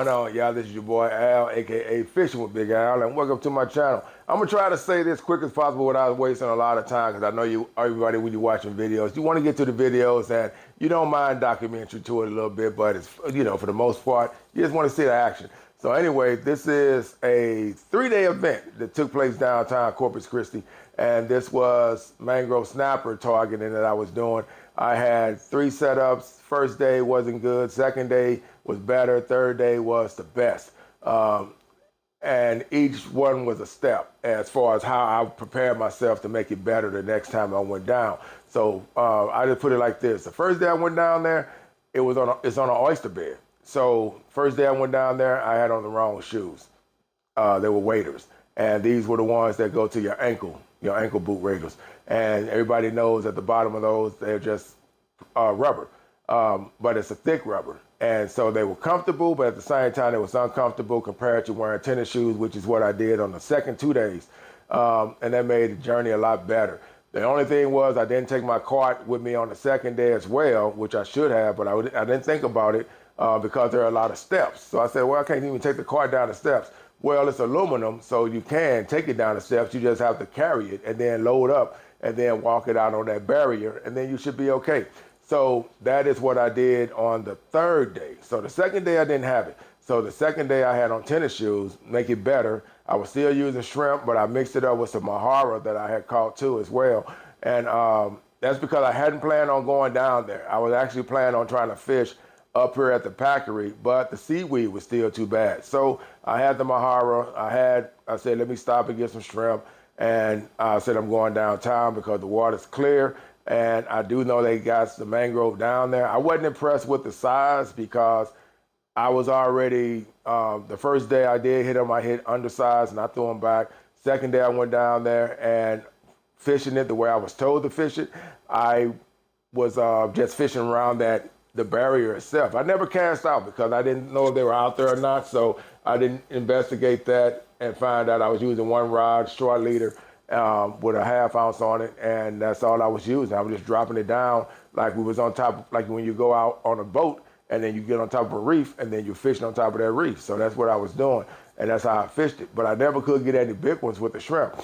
going on, y'all? This is your boy Al, aka Fishing with Big Al, and welcome to my channel. I'm gonna try to say this quick as possible without wasting a lot of time, because I know everybody, when you're watching videos, you want to get to the videos and you don't mind documentary to it a little bit, but it's, for the most part, you just want to see the action. So anyway, this is a 3-day event that took place downtown Corpus Christi, and this was mangrove snapper targeting that I was doing. I had 3 setups. First day wasn't good. Second day was better. Third day was the best. And each one was a step as far as how I prepared myself to make it better the next time I went down. So I just put it like this. The first day I went down there, it's on an oyster bed. So first day I went down there, I had on the wrong shoes. They were waders. And these were the ones that go to your ankle boot waders. And everybody knows at the bottom of those, they're just rubber. But it's a thick rubber. And so they were comfortable, but at the same time, it was uncomfortable compared to wearing tennis shoes, which is what I did on the second 2 days. And that made the journey a lot better. The only thing was I didn't take my cart with me on the second day as well, which I should have, but I didn't think about it because there are a lot of steps. So I said, well, I can't even take the cart down the steps. Well, it's aluminum, so you can take it down the steps. You just have to carry it and then load up and then walk it out on that barrier, and then you should be okay. So that is what I did on the third day. So the second day I didn't have it. So the second day I had on tennis shoes, make it better. I was still using shrimp, but I mixed it up with some MAHARA that I had caught too as well. And that's because I hadn't planned on going down there. I was actually planning on trying to fish up here at the Packery, but the seaweed was still too bad. So I had the MAHARA. I said, let me stop and get some shrimp. And I said, I'm going downtown because the water's clear. And I do know they got the mangrove down there. I wasn't impressed with the size because I was already, the first day I did hit them, I hit undersized and I threw them back. Second day I went down there and fishing it the way I was told to fish it. I was just fishing around the barrier itself. I never cast out because I didn't know if they were out there or not. So I didn't investigate that and find out I was using one rod, short leader, with a ½ ounce on it, and that's all I was using. I was just dropping it down like we was on top, like when you go out on a boat and then you get on top of a reef and then you're fishing on top of that reef. So that's what I was doing, and that's how I fished it. But I never could get any big ones with the shrimp.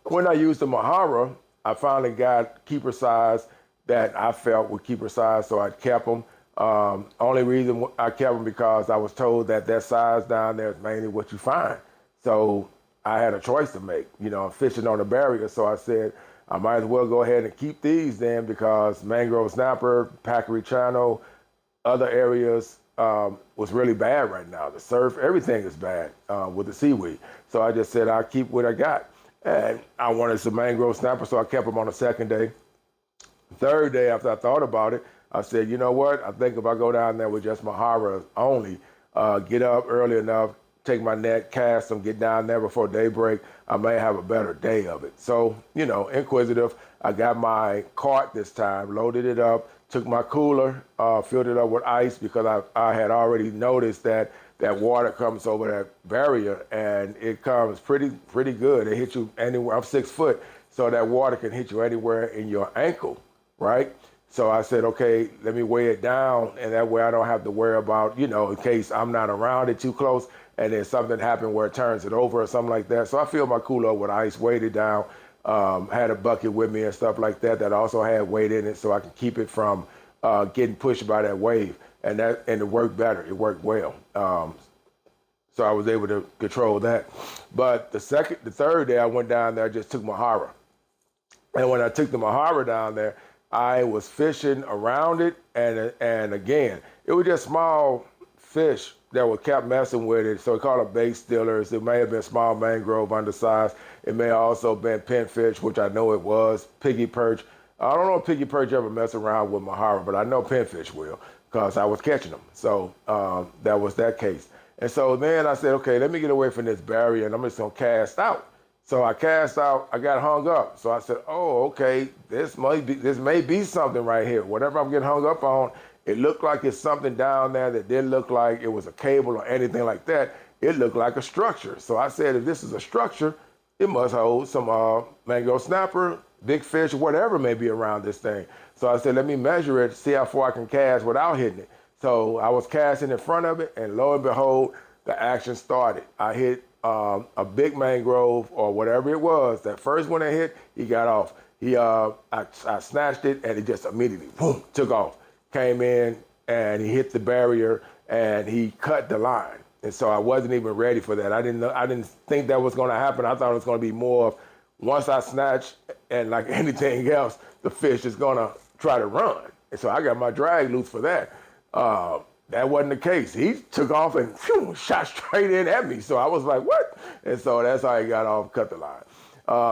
When I used the MAHARA, I finally got keeper size that I felt would keeper size, so I kept them. Only reason I kept them because I was told that size down there is mainly what you find. So I had a choice to make, fishing on the barrier. So I said, I might as well go ahead and keep these then, because mangrove snapper, Packery Channel, other areas was really bad right now. The surf, everything is bad with the seaweed. So I just said, I'll keep what I got. And I wanted some mangrove snapper, so I kept them on the second day. Third day, after I thought about it, I said, you know what? I think if I go down there with just MAHARA only, get up early enough, take my net, cast them, get down there before daybreak, I may have a better day of it. So, inquisitive, I got my cart this time, loaded it up, took my cooler, filled it up with ice because I had already noticed that water comes over that barrier and it comes pretty good. It hits you anywhere. I'm 6 foot, so that water can hit you anywhere in your ankle, right? So I said, okay, let me weigh it down, and that way I don't have to worry about, in case I'm not around it too close and then something happened where it turns it over or something like that. So I filled my cooler up with ice, weighed it down, had a bucket with me and stuff like that also had weight in it so I could keep it from getting pushed by that wave. And it worked better. It worked well. So I was able to control that. But the third day I went down there, I just took MAHARA. And when I took the MAHARA down there, I was fishing around it, and again, it was just small fish that were kept messing with it. So we call it bait stealers. It may have been small mangrove undersized. It may have also been pinfish, which I know it was, piggy perch. I don't know if piggy perch ever mess around with MAHARA, but I know pinfish will because I was catching them. So that was that case. And so then I said, okay, let me get away from this barrier and I'm just gonna cast out. So I cast out, I got hung up. So I said, oh, okay, this may be something right here. Whatever I'm getting hung up on, it looked like it's something down there that didn't look like it was a cable or anything like that. It looked like a structure. So I said, if this is a structure, it must hold some mangrove snapper, big fish, whatever may be around this thing. So I said, let me measure it, see how far I can cast without hitting it. So I was casting in front of it, and lo and behold, the action started. I hit a big mangrove or whatever it was. That first one I hit, he got off. I snatched it, and it just immediately, boom, took off. Came in, and he hit the barrier, and he cut the line. And so I wasn't even ready for that. I didn't think that was going to happen. I thought it was going to be more of once I snatch, and like anything else, the fish is going to try to run. And so I got my drag loose for that. That wasn't the case. He took off and phew, shot straight in at me. So I was like, what? And so that's how he got off, cut the line.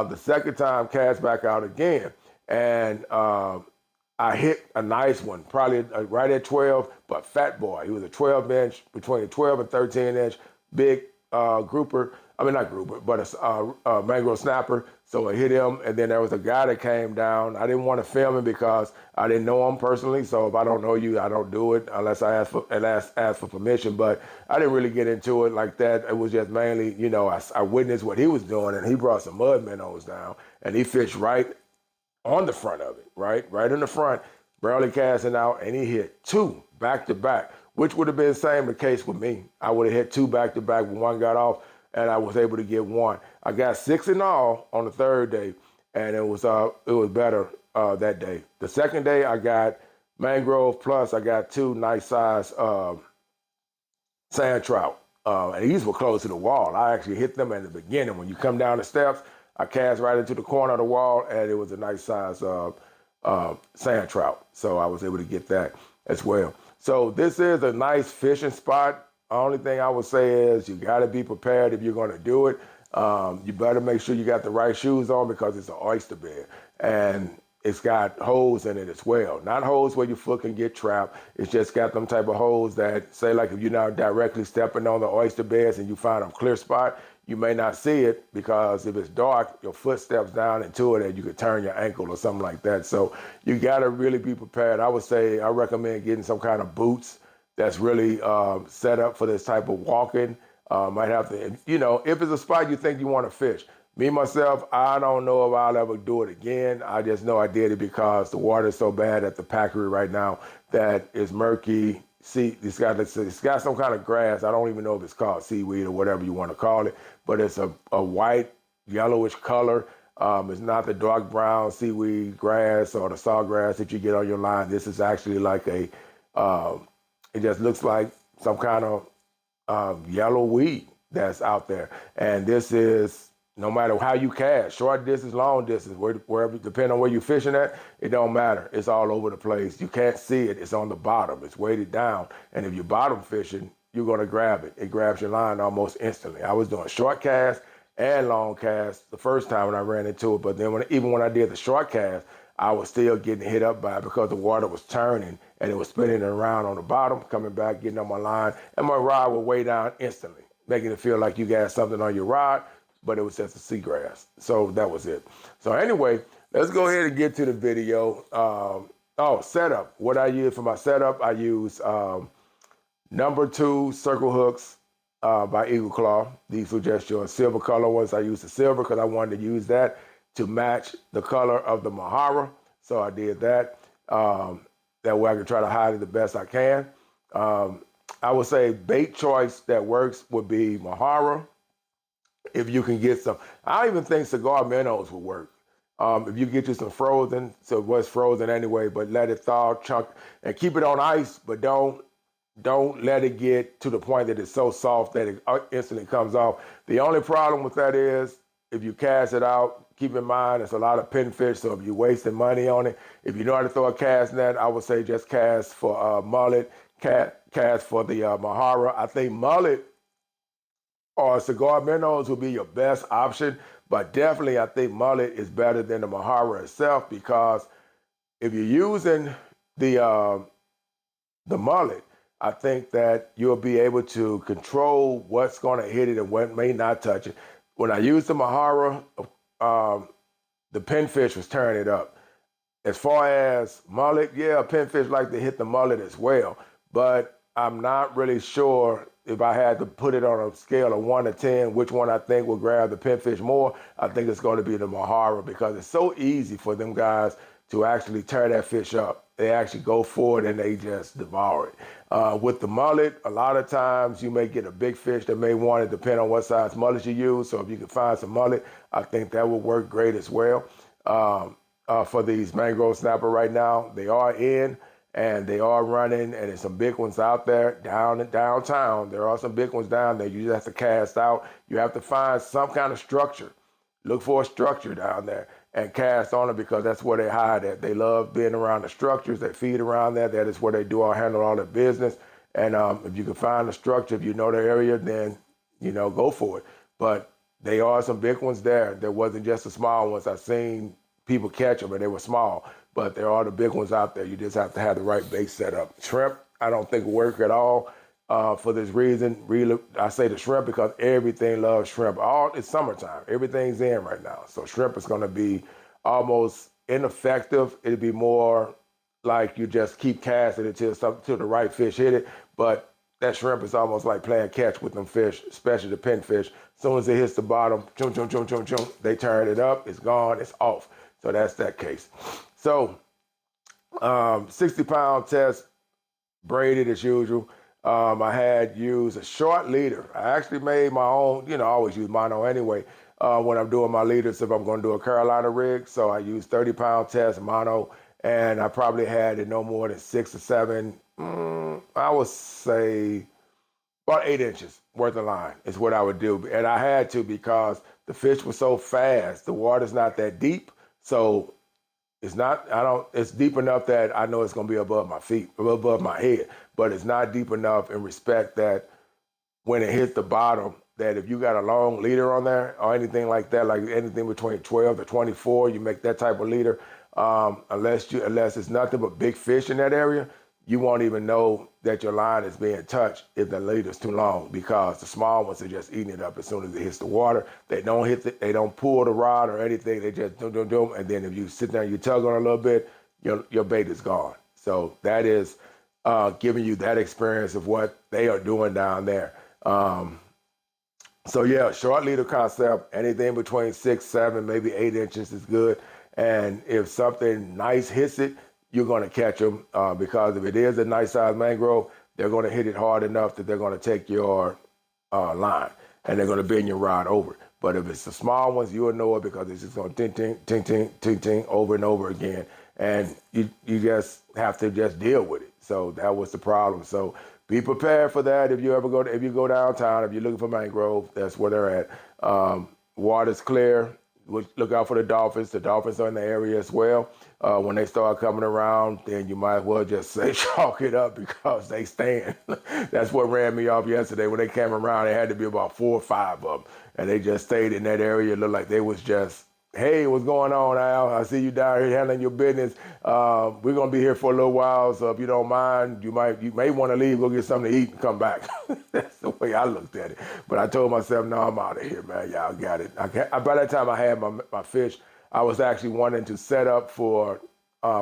The second time, cast back out again. And I hit a nice one, probably right at 12, but fat boy. He was a 12-inch, between a 12 and 13-inch, big grouper. I mean, not grouper, but a mangrove snapper. So I hit him, and then there was a guy that came down. I didn't want to film him because I didn't know him personally. So if I don't know you, I don't do it unless I ask for permission. But I didn't really get into it like that. It was just mainly, you know, I witnessed what he was doing, and he brought some mud minnows down, and he fished right on the front of it, right in the front, barely casting out, and he hit 2 back to back, which would have been the same the case with me. I would have hit 2 back to back when one got off, and I was able to get 1. I got 6 in all on the third day, and it was better that day. The second day I got mangrove, plus I got 2 nice size sand trout, and these were close to the wall. I actually hit them in the beginning. When you come down the steps, I cast right into the corner of the wall, and it was a nice size sand trout. So I was able to get that as well. So this is a nice fishing spot. The only thing I would say is you got to be prepared if you're going to do it. You better make sure you got the right shoes on because it's an oyster bed. And it's got holes in it as well. Not holes where your foot can get trapped. It's just got them type of holes that, say like if you're not directly stepping on the oyster beds and you find a clear spot, you may not see it because if it's dark, your foot steps down into it and you could turn your ankle or something like that. So you gotta really be prepared. I would say I recommend getting some kind of boots that's really set up for this type of walking. Might have to, you know, if it's a spot you think you wanna fish. Me, myself, I don't know if I'll ever do it again. I just know I did it because the water is so bad at the Packery right now that it's murky. See, it's got some kind of grass. I don't even know if it's called seaweed or whatever you want to call it, but it's a white, yellowish color. It's not the dark brown seaweed grass or the sawgrass that you get on your line. This is actually like it just looks like some kind of yellow weed that's out there. And this is, no matter how you cast, short distance, long distance, wherever, depending on where you're fishing at, it don't matter. It's all over the place. You can't see it. It's on the bottom. It's weighted down. And if you're bottom fishing, you're going to grab it. It grabs your line almost instantly. I was doing short cast and long cast the first time when I ran into it. But then even when I did the short cast, I was still getting hit up by it because the water was turning and it was spinning around on the bottom, coming back, getting on my line. And my rod would weigh down instantly, making it feel like you got something on your rod, but it was just a seagrass. So that was it. So anyway, let's go ahead and get to the video. Setup. What I use for my setup, I use number 2 circle hooks by Eagle Claw. These were just your silver color ones. I used the silver because I wanted to use that to match the color of the MAHARA. So I did that. That way I can try to hide it the best I can. I would say bait choice that works would be MAHARA. If you can get some, I don't even think CIGAR MINNOWS would work. If you get you some frozen, so it was frozen anyway, but let it thaw, chunk, and keep it on ice, but don't let it get to the point that it's so soft that it instantly comes off. The only problem with that is if you cast it out, keep in mind it's a lot of pinfish, so if you're wasting money on it, if you know how to throw a cast net, I would say just cast for mullet, cast for the MAHARA. I think mullet or CIGAR MINNOWS would be your best option, but definitely I think mullet is better than the MAHARA itself because if you're using the mullet, I think that you'll be able to control what's going to hit it and what may not touch it. When I used the MAHARA, the pinfish was tearing it up. As far as mullet, yeah, pinfish like to hit the mullet as well, but I'm not really sure if I had to put it on a scale of 1 to 10, which one I think will grab the pinfish more. I think it's going to be the MAHARA because it's so easy for them guys to actually tear that fish up. They actually go for it and they just devour it. With the mullet, a lot of times you may get a big fish that may want it, depending on what size mullet you use. So if you can find some mullet, I think that will work great as well. For these mangrove snapper right now, they are in and they are running, and there's some big ones out there downtown. There are some big ones down there. You just have to cast out. You have to find some kind of structure. Look for a structure down there and cast on it, because that's where they hide at. They love being around the structures. They feed around there. That is where they handle all their business. And if you can find the structure, if you know the area, then, go for it. But there are some big ones there. There wasn't just the small ones. I've seen people catch them and they were small, but there are the big ones out there. You just have to have the right bait set up. Shrimp, I don't think will work at all. For this reason, really, I say the shrimp because everything loves shrimp. It's summertime. Everything's in right now. So shrimp is going to be almost ineffective. It'll be more like you just keep casting it till the right fish hit it. But that shrimp is almost like playing catch with them fish, especially the pinfish. As soon as it hits the bottom, chum, chum, chum, chum, chum, they turn it up. It's gone. It's off. So that's that case. So 60-pound test, braided as usual. I had used a short leader. I actually made my own, I always use mono anyway when I'm doing my leaders if I'm going to do a Carolina rig. So I used 30-pound test mono, and I probably had it no more than 6 or 7, I would say about 8 inches worth of line is what I would do. And I had to because the fish was so fast. The water's not that deep. So it's deep enough that I know it's going to be above my feet, above my head, but it's not deep enough in respect that when it hits the bottom, that if you got a long leader on there or anything like that, like anything between 12 to 24, you make that type of leader, unless it's nothing but big fish in that area, you won't even know that your line is being touched if the leader's too long, because the small ones are just eating it up as soon as it hits the water. They don't pull the rod or anything. They just do. And then if you sit there and you tug on a little bit, your bait is gone. So that is giving you that experience of what they are doing down there. So yeah, short leader concept, anything between 6, 7, maybe 8 inches is good. And if something nice hits it, you're going to catch them because if it is a nice size mangrove, they're going to hit it hard enough that they're going to take your line and they're going to bend your rod over. But if it's the small ones, you'll know it because it's just going to ting, ting, ting, ting, ting, ting over and over again. And you just have to just deal with it. So that was the problem. So be prepared for that. If you go downtown, if you're looking for mangrove, that's where they're at. Water's clear. Look out for the dolphins. The dolphins are in the area as well. When they start coming around, then you might as well just say chalk it up because they stand. That's what ran me off yesterday. When they came around, it had to be about 4 or 5 of them. And they just stayed in that area. It looked like they was just, hey, what's going on, Al? I see you down here handling your business. We're going to be here for a little while, so if you don't mind, you may want to leave, go get something to eat and come back. That's the way I looked at it. But I told myself, no, I'm out of here, man. Y'all got it. By that time I had my fish, I was actually wanting to set up for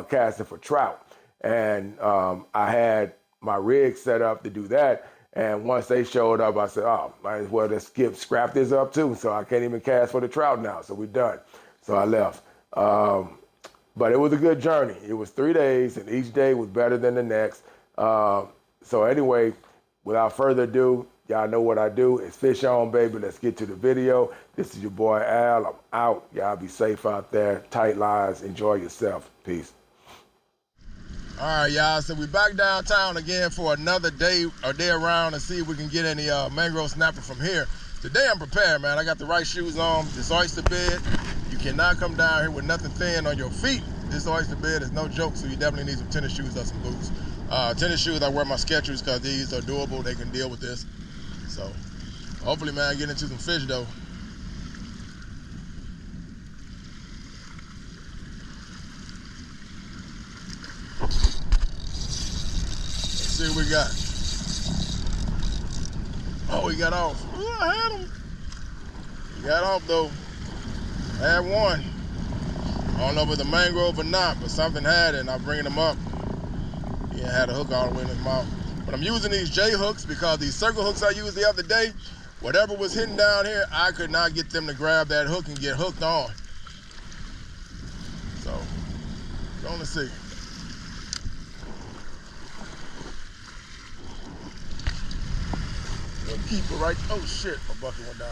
casting for trout. And I had my rig set up to do that. And once they showed up, I said, oh, might as well just scrap this up too. So I can't even cast for the trout now. So we're done. So I left. But it was a good journey. It was 3 days, and each day was better than the next. So anyway, without further ado, y'all know what I do. It's fish on, baby. Let's get to the video. This is your boy, Al. I'm out. Y'all be safe out there. Tight lines. Enjoy yourself. Peace. All right, y'all, so we're back downtown again for another day or day around to see if we can get any mangrove snapper from here. Today I'm prepared, man. I got the right shoes on, this oyster bed. You cannot come down here with nothing thin on your feet. This oyster bed is no joke, so you definitely need some tennis shoes or some boots. Tennis shoes, I wear my Skechers because these are doable. They can deal with this. So hopefully, man, get into some fish though. See what we got. Oh, he got off. Ooh, I had him. He got off though. I had one. I don't know if it's a mangrove or not, but something had it, and I'm bringing him up. He had a hook all the way in his mouth. But I'm using these J hooks because these circle hooks I used the other day, whatever was hidden down here, I could not get them to grab that hook and get hooked on. So Gonna see. We'll keep it right. Oh shit, my bucket went down.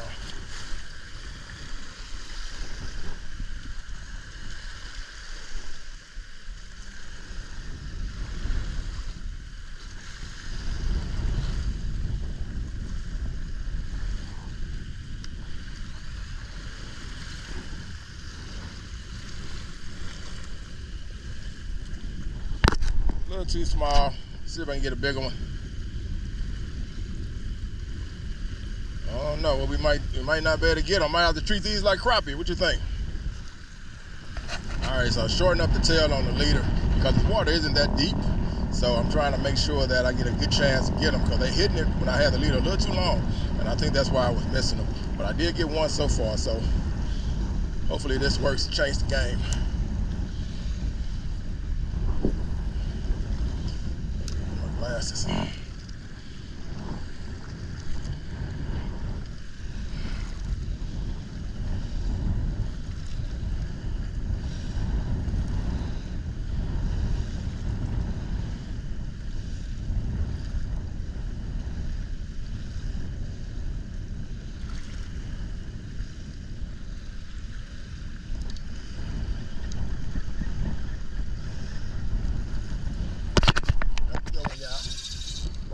A little too small. See if I can get a bigger one. Oh no, well we might not be able to get them. Might have to treat these like crappie. What you think? All right, so shorten up the tail on the leader because the water isn't that deep. So I'm trying to make sure that I get a good chance to get them because they're hitting it when I had the leader a little too long, and I think that's why I was missing them. But I did get one so far, so hopefully this works to change the game. My glasses.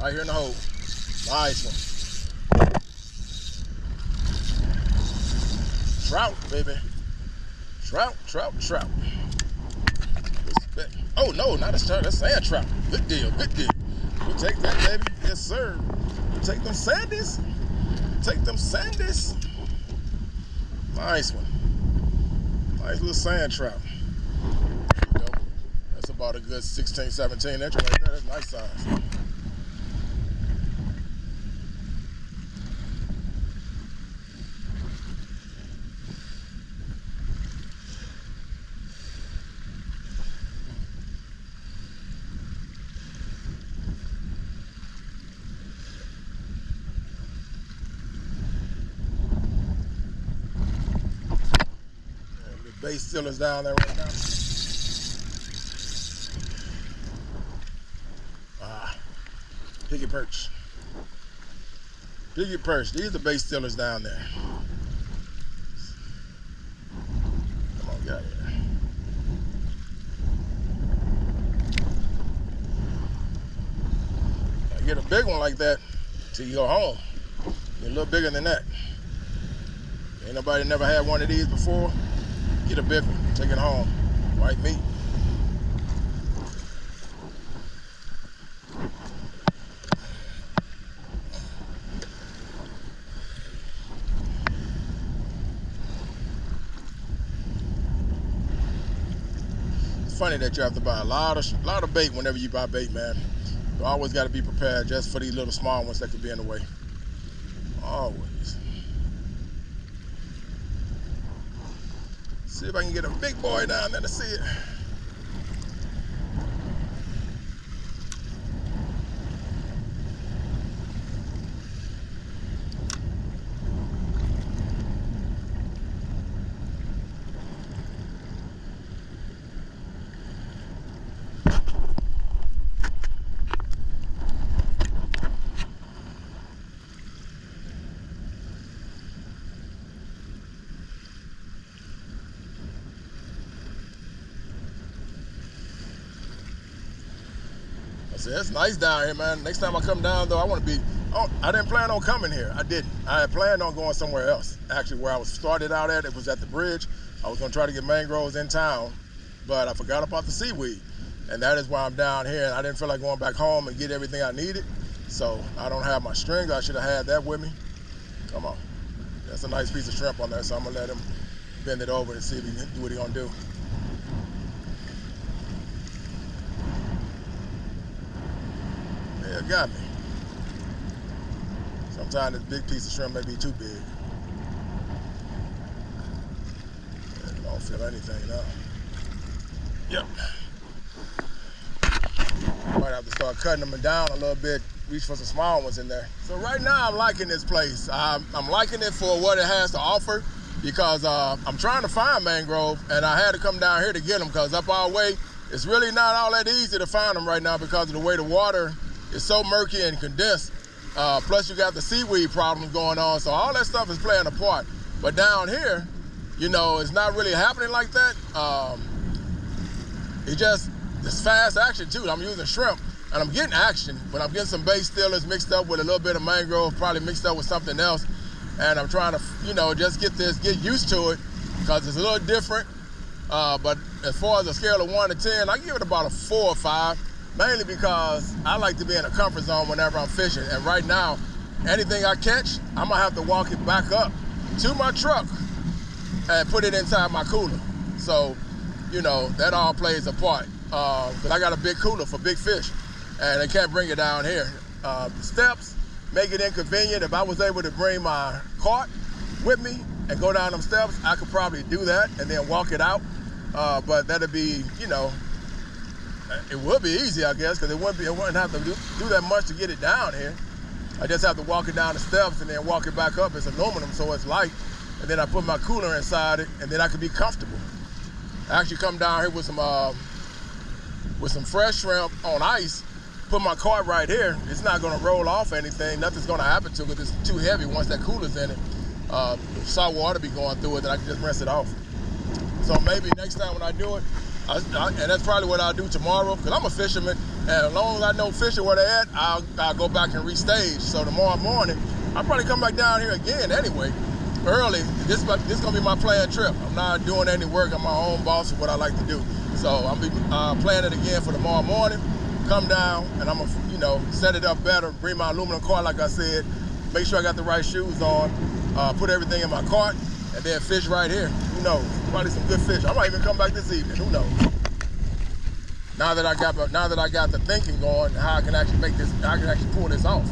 Right here in the hole. Nice one. Trout, baby. Trout, trout, trout. Oh no, not a trout, that's sand trout. Good deal, good deal. We'll take that, baby. Yes, sir. We'll take them sandies. Take them sandies. Nice one. Nice little sand trout. There you go. That's about a good 16, 17 inch right there. That's nice size. Base stillers down there right now. Piggy perch. Piggy perch. These are the base stillers down there. Come on, get out of here. I get a big one like that till you go home. Get a little bigger than that. Ain't nobody never had one of these before. Get a big one, take it home, white meat. It's funny that you have to buy a lot of bait whenever you buy bait, man. You always got to be prepared just for these little small ones that could be in the way. Always. See if I can get a big boy down there to see it. It's nice down here, man. Next time I come down, though, I want to be. Oh, I didn't plan on coming here. I didn't. I had planned on going somewhere else. Actually, where I was started out at, it was at the bridge. I was going to try to get mangroves in town, but I forgot about the seaweed. And that is why I'm down here. And I didn't feel like going back home and get everything I needed. So I don't have my strings. I should have had that with me. Come on. That's a nice piece of shrimp on there, so I'm going to let him bend it over and see if he can do what he's going to do. Yeah, got me. Sometimes this big piece of shrimp may be too big. I don't feel anything now. Yep. Might have to start cutting them down a little bit, reach for some small ones in there. So right now I'm liking this place. I'm liking it for what it has to offer because I'm trying to find mangrove and I had to come down here to get them because up our way it's really not all that easy to find them right now because of the way the water is so murky and condensed. Plus you got the seaweed problems going on, so all that stuff is playing a part. But down here, you know, it's not really happening like that. It's fast action too. I'm using shrimp and I'm getting action, but I'm getting some bait stealers mixed up with a little bit of mangrove, probably mixed up with something else. And I'm trying to, you know, just get used to it because it's a little different. But as far as a scale of 1 to 10, I give it about a 4 or 5, mainly because I like to be in a comfort zone whenever I'm fishing. And right now, anything I catch, I'm gonna have to walk it back up to my truck and put it inside my cooler. So, you know, that all plays a part. Because I got a big cooler for big fish, and they can't bring it down here. Steps make it inconvenient. If I was able to bring my cart with me and go down them steps, I could probably do that and then walk it out. But that'd be, you know, it would be easy, I guess, because it wouldn't have to do that much to get it down here. I just have to walk it down the steps and then walk it back up. It's aluminum, so it's light. And then I put my cooler inside it, and then I could be comfortable. I actually come down here with some fresh shrimp on ice, put my cart right here. It's not gonna roll off anything. Nothing's gonna happen to it because it's too heavy once that cooler's in it. Salt water be going through it, then I can just rinse it off. So maybe next time when I do it, and that's probably what I'll do tomorrow, because I'm a fisherman, and as long as I know fishing where they're at, I'll go back and restage. So tomorrow morning, I'll probably come back down here again anyway, early. This is gonna be my planned trip. I'm not doing any work. I'm my own boss of what I like to do. So I'll be planning it again for tomorrow morning. Come down and I'm gonna, you know, set it up better. Bring my aluminum cart, like I said. Make sure I got the right shoes on. Put everything in my cart, and then fish right here. Who knows? Probably some good fish. I might even come back this evening. Who knows? Now that I got the thinking going, how I can actually pull this off.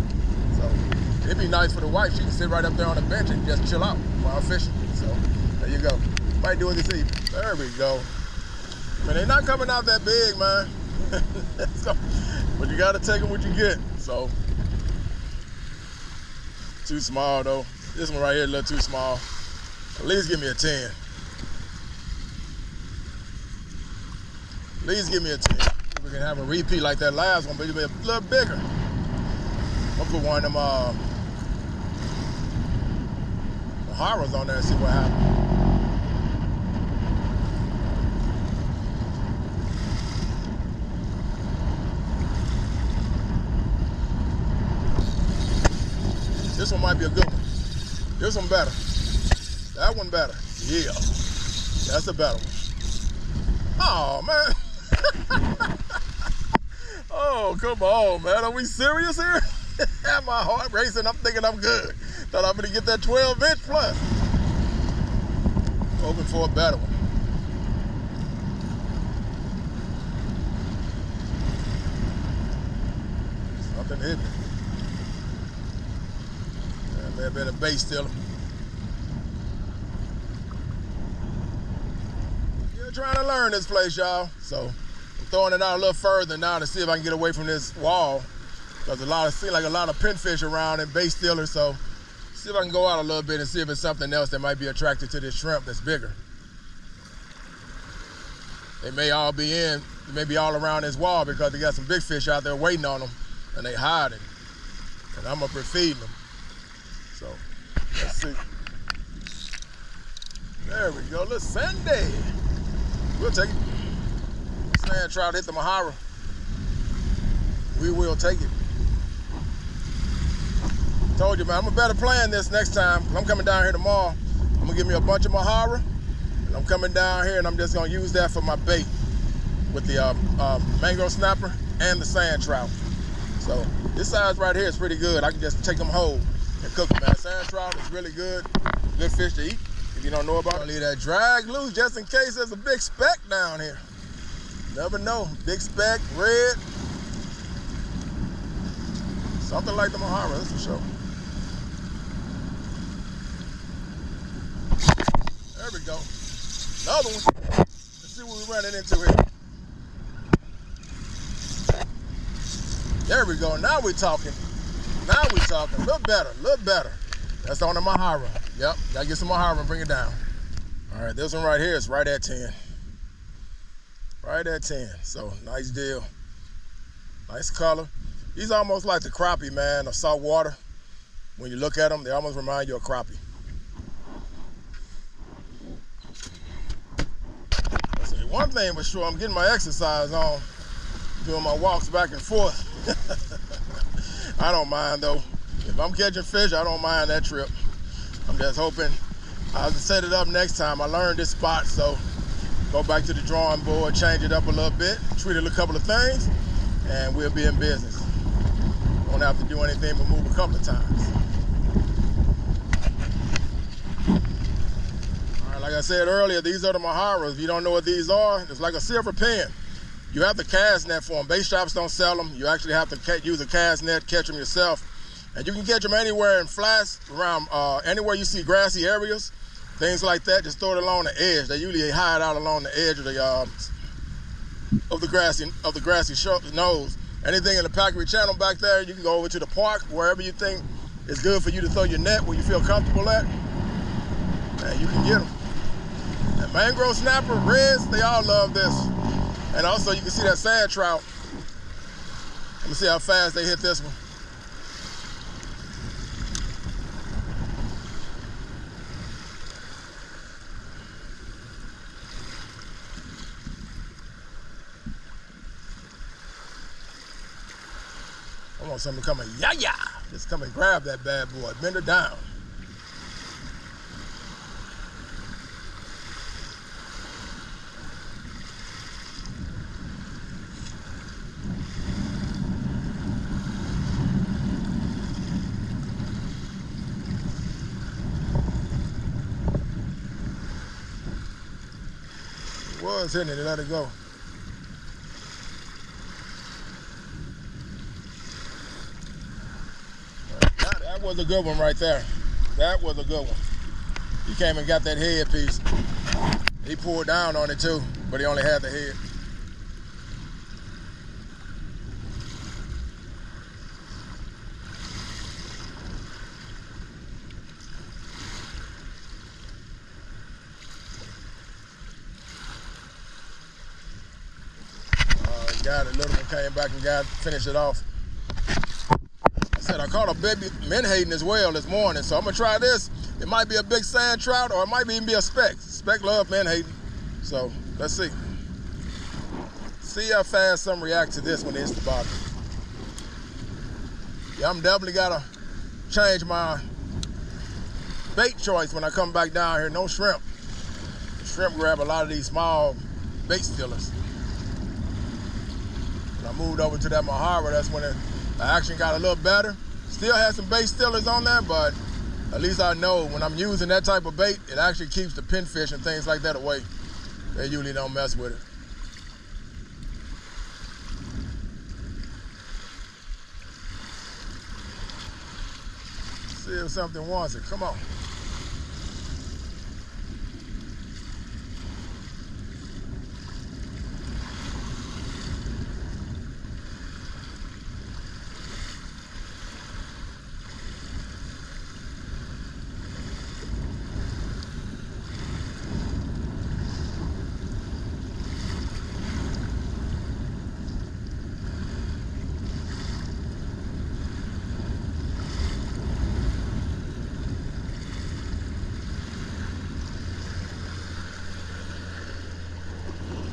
So it'd be nice for the wife. She can sit right up there on the bench and just chill out while I'm fishing. So there you go. Might do it this evening. There we go. Man, they're not coming out that big, man. So, but you gotta take them what you get. So, too small though. This one right here, a little too small. At least give me a 10. At least give me a 10. We can have a repeat like that last one, but it'll be a little bigger. I'll put one of them MAHARAs on there and see what happens. This one might be a good one. This one better. That one better. Yeah. That's a better one. Oh, man. Oh, come on, man. Are we serious here? Have my heart racing. I'm thinking I'm good. Thought I'm going to get that 12-inch plus. Hoping for a better one. Something hit me. That may have been a bait stealer. Still trying to learn this place, y'all. So I'm throwing it out a little further now to see if I can get away from this wall. Because seems like a lot of pinfish around and bait stealers. So see if I can go out a little bit and see if it's something else that might be attracted to this shrimp that's bigger. They may all be all around this wall because they got some big fish out there waiting on them and they hiding. And I'm up here feeding them. So let's see. There we go. Little Sunday. We'll take it. Sand trout hit the MAHARA. We will take it. Told you, man, I'm a better plan this next time. I'm coming down here tomorrow. I'm gonna give me a bunch of MAHARA, and I'm coming down here and I'm just gonna use that for my bait with the mangrove snapper and the sand trout. So this size right here is pretty good. I can just take them whole and cook them, man. Sand trout is really good. Good fish to eat. If you don't know about it, leave that drag loose just in case there's a big speck down here. Never know. Big speck, red. Something like the MAHARA, that's for sure. There we go. Another one. Let's see what we're running into here. There we go. Now we're talking. Now we're talking. A little better, a little better. That's on the MAHARA. Yep, gotta get some MAHARA and bring it down. All right, this one right here is right at 10. Right at 10. So nice deal. Nice color. These almost like the crappie, man, or salt water. When you look at them, they almost remind you of crappie. Let's see, one thing for sure, I'm getting my exercise on, doing my walks back and forth. I don't mind though. If I'm catching fish, I don't mind that trip. I'm just hoping I'll set it up next time. I learned this spot, so go back to the drawing board, change it up a little bit, tweak it a couple of things, and we'll be in business. Won't have to do anything but move a couple of times. All right, like I said earlier, these are the MAHARAs. If you don't know what these are, it's like a silver pen. You have to cast net for them. Bait shops don't sell them. You actually have to use a cast net, catch them yourself. And you can catch them anywhere in flats, around anywhere you see grassy areas, things like that. Just throw it along the edge. They usually hide out along the edge of the grassy nose. Anything in the Packery Channel back there, you can go over to the park, wherever you think it's good for you to throw your net, where you feel comfortable at, and you can get them. And mangrove snapper, reds, they all love this. And also you can see that sand trout. Let me see how fast they hit this one. I want something to come and yeah. Just come and grab that bad boy, bend her down. It was hitting it, let it go. That was a good one right there. That was a good one. He came and got that head piece. He pulled down on it too, but he only had the head. Got it. Little one came back and finished it off. I caught a baby menhaden as well this morning, so I'm gonna try this. It might be a big sand trout, or it might even be a speck. Speck love menhaden, so let's see. See how fast some react to this when it hits the bottom. Yeah, I'm definitely gotta change my bait choice when I come back down here. No shrimp. Shrimp grab a lot of these small bait stealers. When I moved over to that MAHARA, that's when the action got a little better. Still has some bait stealers on there, but at least I know when I'm using that type of bait, it actually keeps the pinfish and things like that away. They usually don't mess with it. See if something wants it. Come on.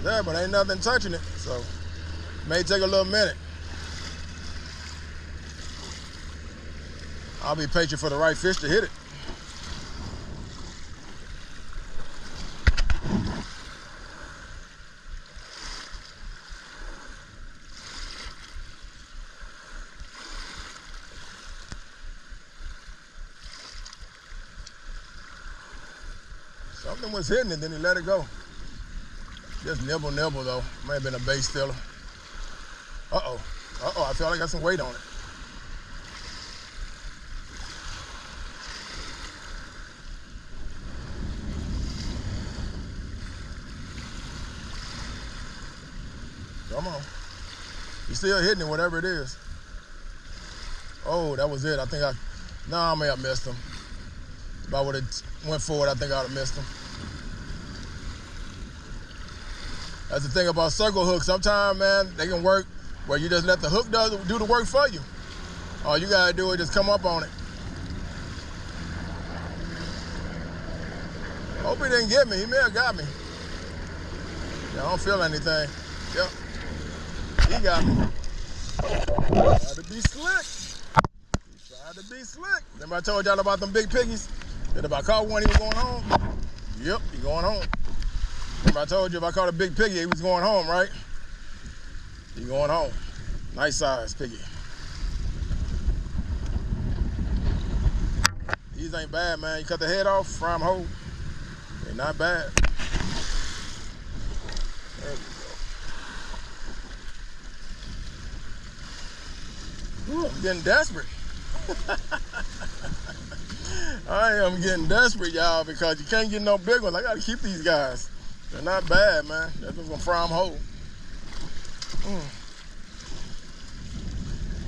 There, but ain't nothing touching it, so it may take a little minute. I'll be patient for the right fish to hit it. Something was hitting it, then he let it go. Just nibble though. May have been a bait stealer. I feel like I got some weight on it. Come on. He's still hitting it, whatever it is. Oh, that was it. I may have missed him. If I would have went forward, I think I would have missed him. That's the thing about circle hooks. Sometimes, man, they can work where you just let the hook do the work for you. All you gotta do is just come up on it. Hope he didn't get me. He may have got me. Yeah, I don't feel anything. Yep. He got me. Tried to be slick. He tried to be slick. Remember I told y'all about them big piggies? That if I caught one, he was going home? Yep, he going home. Remember I told you if I caught a big piggy, he was going home, right? He going home. Nice size piggy. These ain't bad, man. You cut the head off, fry them whole. They're not bad. There we go. Ooh, I'm getting desperate. I am getting desperate, y'all, because you can't get no big ones. I gotta keep these guys. They're not bad, man. That's just gonna fry them whole.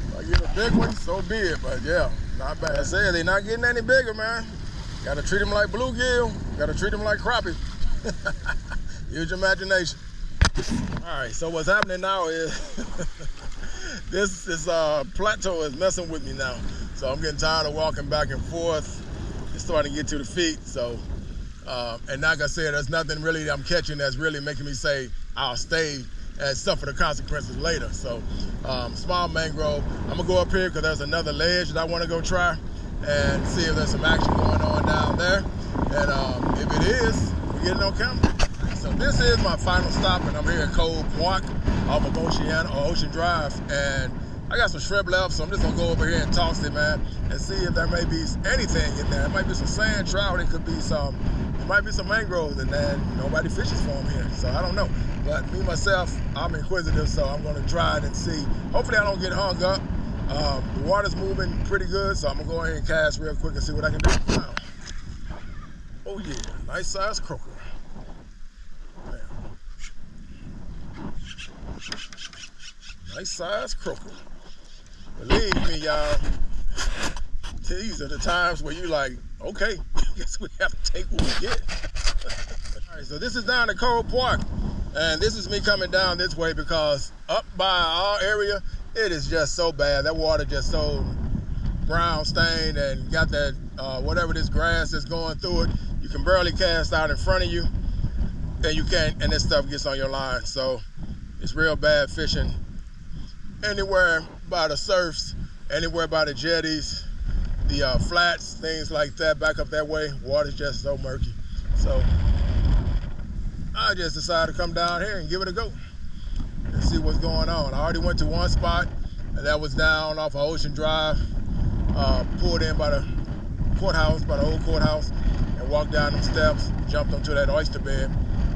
If I get a big one, so be it, but yeah, not bad. I said, they're not getting any bigger, man. Gotta treat them like bluegill. Gotta treat them like crappie. Use your imagination. All right, so what's happening now is this plateau is messing with me now. So I'm getting tired of walking back and forth. It's starting to get to the feet. So, and like I said, there's nothing really I'm catching that's really making me say I'll stay and suffer the consequences later. So, small mangrove. I'm gonna go up here because there's another ledge that I want to go try and see if there's some action going on down there. And if it is, we get it on camera. So this is my final stop, and I'm here at Cove Walk off of Ocean Drive. And I got some shrimp left, so I'm just gonna go over here and toss it, man, and see if there may be anything in there. It might be some sand trout, it could be some, it might be some mangroves, and then nobody fishes for them here, so I don't know. But me, myself, I'm inquisitive, so I'm gonna try it and see. Hopefully I don't get hung up. The water's moving pretty good, so I'm gonna go ahead and cast real quick and see what I can do. Wow. Oh yeah, nice size croaker. Nice size croaker. Believe me, y'all, these are the times where you like, okay, I guess we have to take what we get. All right, so this is down at Cove Park, and this is me coming down this way because up by our area, it is just so bad. That water just so brown stained and got that, whatever this grass that's going through it, you can barely cast out in front of you, and you can't, and this stuff gets on your line. So it's real bad fishing anywhere by the surfs, anywhere by the jetties, the flats, things like that, back up that way. Water's just so murky. So I just decided to come down here and give it a go and see what's going on. I already went to one spot, and that was down off of Ocean Drive, pulled in by the courthouse, by the old courthouse, and walked down them steps, jumped onto that oyster bed,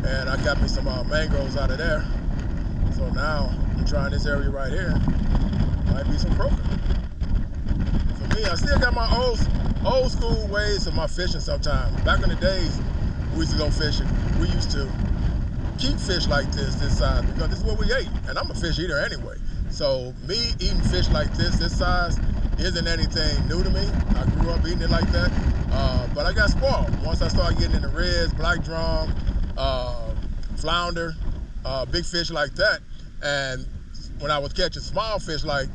and I got me some mangroves out of there. So now I'm trying this area right here. Might be some croaker. For me, I still got my old school ways of my fishing sometimes. Back in the days, we used to go fishing. We used to keep fish like this size, because this is what we ate. And I'm a fish eater anyway. So me eating fish like this size, isn't anything new to me. I grew up eating it like that. But I got spoiled. Once I started getting into reds, black drum, flounder, big fish like that. And when I was catching small fish like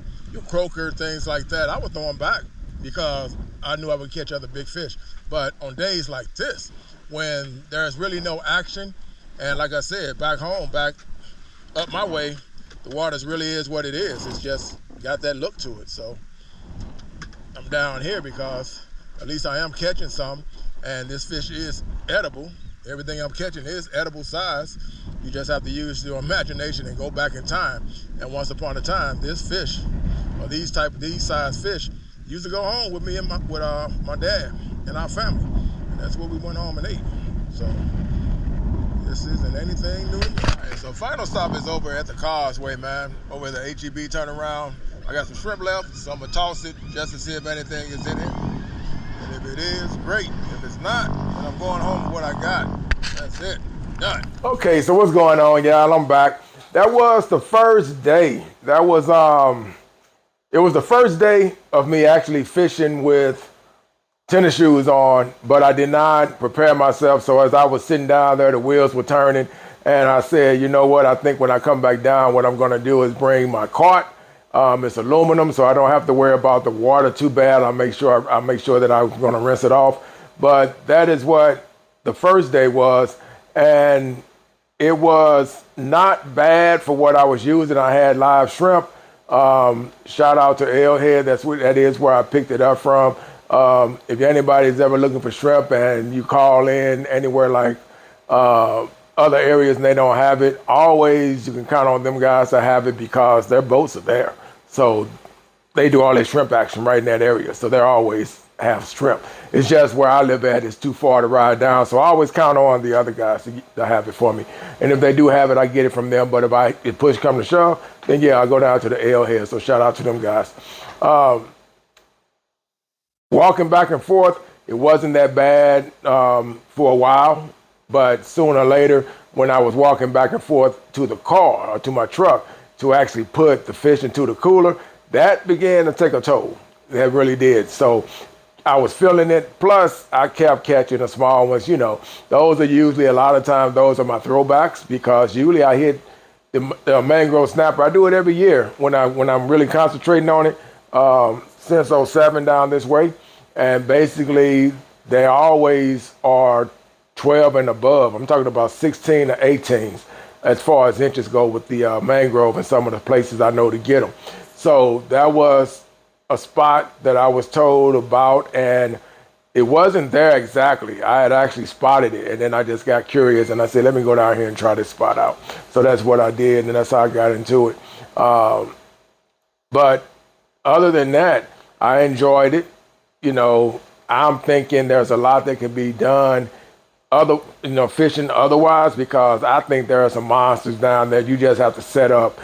croaker, things like that, I would throw them back because I knew I would catch other big fish. But on days like this, when there's really no action, and like I said, back home, back up my way, the waters really is what it is. It's just got that look to it. So I'm down here because at least I am catching some, and this fish is edible. Everything I'm catching is edible size. You just have to use your imagination and go back in time. And once upon a time, this fish, or these size fish, used to go home with me and my dad and our family. And that's what we went home and ate. So this isn't anything new to me. All right, so final stop is over at the Causeway, man. Over at the HEB turnaround. I got some shrimp left, so I'm gonna toss it just to see if anything is in it. And if it is, great. If it's not, then I'm going home with what I got. That's it. Done. Okay, so what's going on, y'all? I'm back. That was the first day. That was it was the first day of me actually fishing with tennis shoes on, but I did not prepare myself. So as I was sitting down there, the wheels were turning, And I said, you know what? I think when I come back down, what I'm going to do is bring my cart. It's aluminum, so I don't have to worry about the water too bad. I'll make sure that I'm going to rinse it off. But that is what the first day was, and it was not bad for what I was using. I had live shrimp. Shout out to Airhead. That is where I picked it up from. If anybody's ever looking for shrimp and you call in anywhere like other areas and they don't have it, always you can count on them guys to have it because their boats are there. So they do all their shrimp action right in that area. So they always have shrimp. It's just where I live at, it's too far to ride down. So I always count on the other guys to have it for me. And if they do have it, I get it from them. But if push come to shove, then yeah, I go down to the Airhead. So shout out to them guys. Walking back and forth, it wasn't that bad for a while. But sooner or later, when I was walking back and forth to the car or to my truck to actually put the fish into the cooler, that began to take a toll. That really did. So I was feeling it. Plus, I kept catching the small ones. You know, those are usually, a lot of times, those are my throwbacks because usually I hit the mangrove snapper. I do it every year when I'm really concentrating on it since '07 down this way. And basically, they always are 12 and above. I'm talking about 16 to 18s as far as inches go with the mangrove and some of the places I know to get them. So that was a spot that I was told about, and it wasn't there exactly. I had actually spotted it, and then I just got curious, and I said, let me go down here and try this spot out. So that's what I did, and that's how I got into it. But other than that, I enjoyed it. You know, I'm thinking there's a lot that can be done fishing otherwise, because I think there are some monsters down there. You just have to set up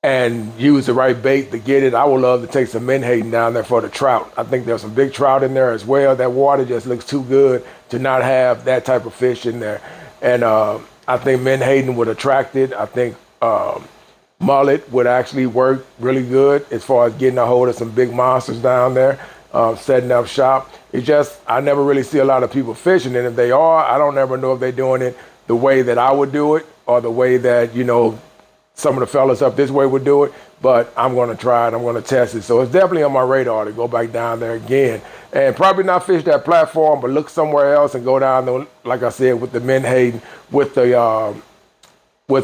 and use the right bait to get it. I would love to take some menhaden down there for the trout. I think there's some big trout in there as well. That water just looks too good to not have that type of fish in there. And I think menhaden would attract it. I think mullet would actually work really good as far as getting a hold of some big monsters down there. Setting up shop. It's just, I never really see a lot of people fishing, and if they are, I don't ever know if they're doing it the way that I would do it or the way that, you know, some of the fellas up this way would do it. But I'm going to try it. I'm going to test it. So it's definitely on my radar to go back down there again and probably not fish that platform, but look somewhere else and go down there, like I said, with the menhaden, with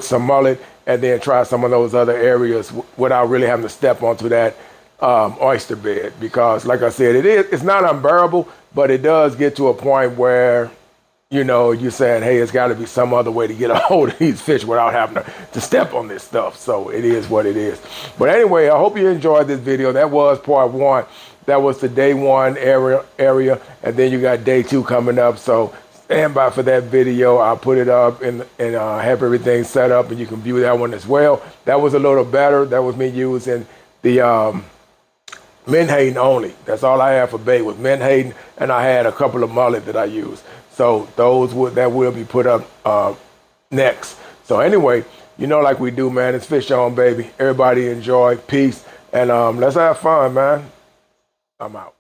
some mullet, and then try some of those other areas without really having to step onto that oyster bed, because like I said, it's not unbearable, but it does get to a point where, you know, you're saying, hey, it's got to be some other way to get a hold of these fish without having to step on this stuff. So it is what it is. But anyway, I hope you enjoyed this video. That was part one. That was the day one area, and then you got day two coming up. So stand by for that video. I'll put it up and have everything set up, and you can view that one as well. That was a little better. That was me using the menhaden only. That's all I have for bait was menhaden, and I had a couple of mullet that I used. So that will be put up next. So anyway, you know, like we do, man, it's fish on, baby. Everybody enjoy, peace, and let's have fun, man. I'm out.